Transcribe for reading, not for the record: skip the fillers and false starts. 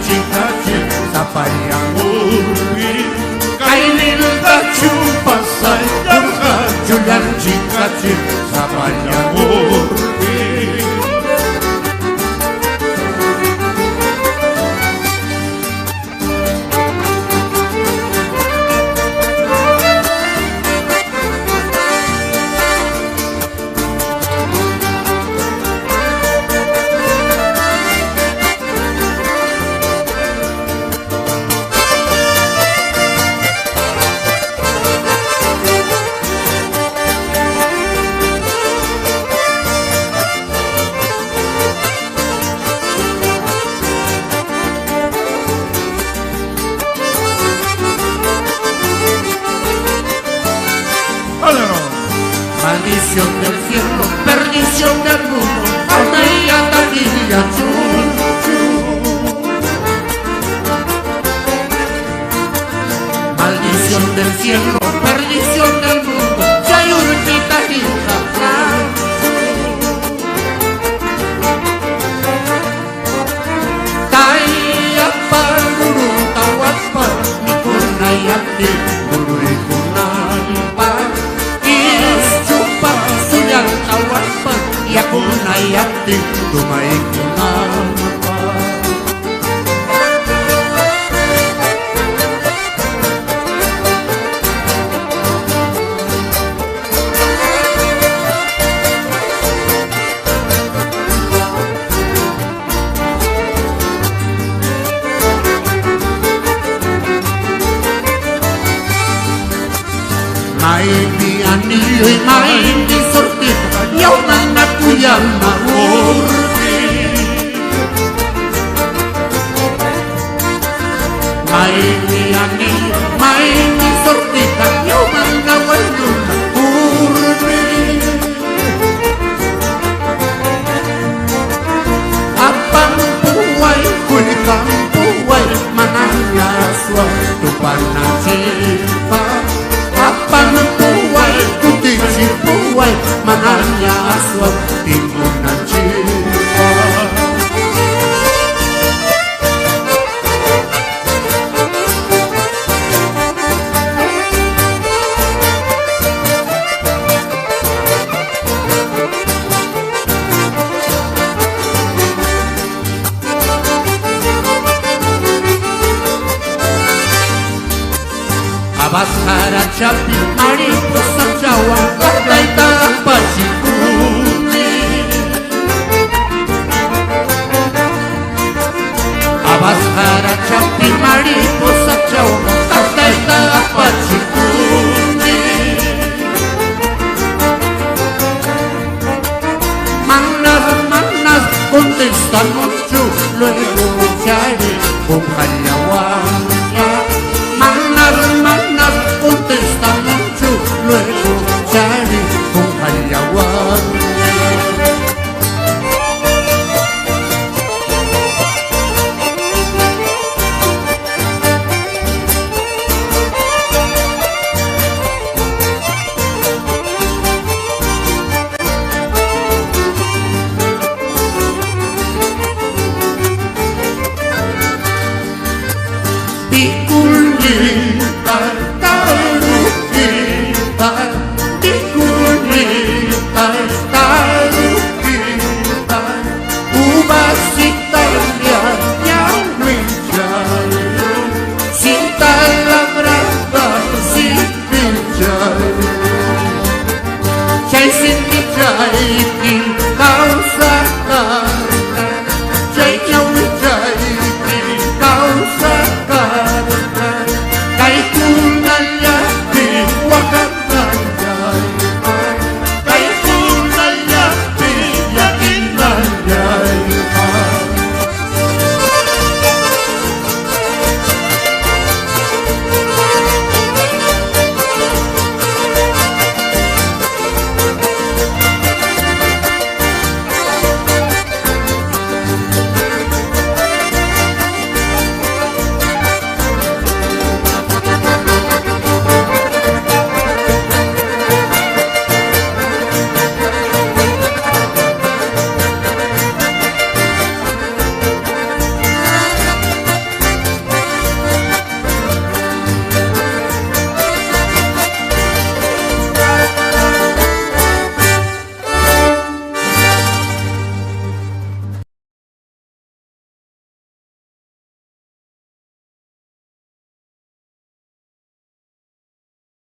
cita-cita sa payangurbi kainin kacu pasay julan cita-cita sa payangurbi. Maldición del cielo, perdición del mundo, Almeida, taquilla, chun, chun. Maldición del cielo, perdición del mundo, chayurquita, hija, Taya, paruru, tawapa, mikuna, yati, burui, kunaipa. Yakuna yati tumay kunapa. Maini anillo y maini sortito yaw na kuyang maurbi. Maini anillo, maini sortita yaw na walo na urbi. Apang buhay kuy kang buhay manangaswa tupan ng sipa. Apang buhay kutisi buhay mananya aswat timun na jiwa. Abas haracapi mariposa jawa kardai tapachikuni. Abas haracapi mariposa jawa kardai tapachikuni. Manas, manas, contestan mucho, luego cari con hayawannya. Manas, manas, contesta mucho, luego cari con hayawannya. Pikul gitar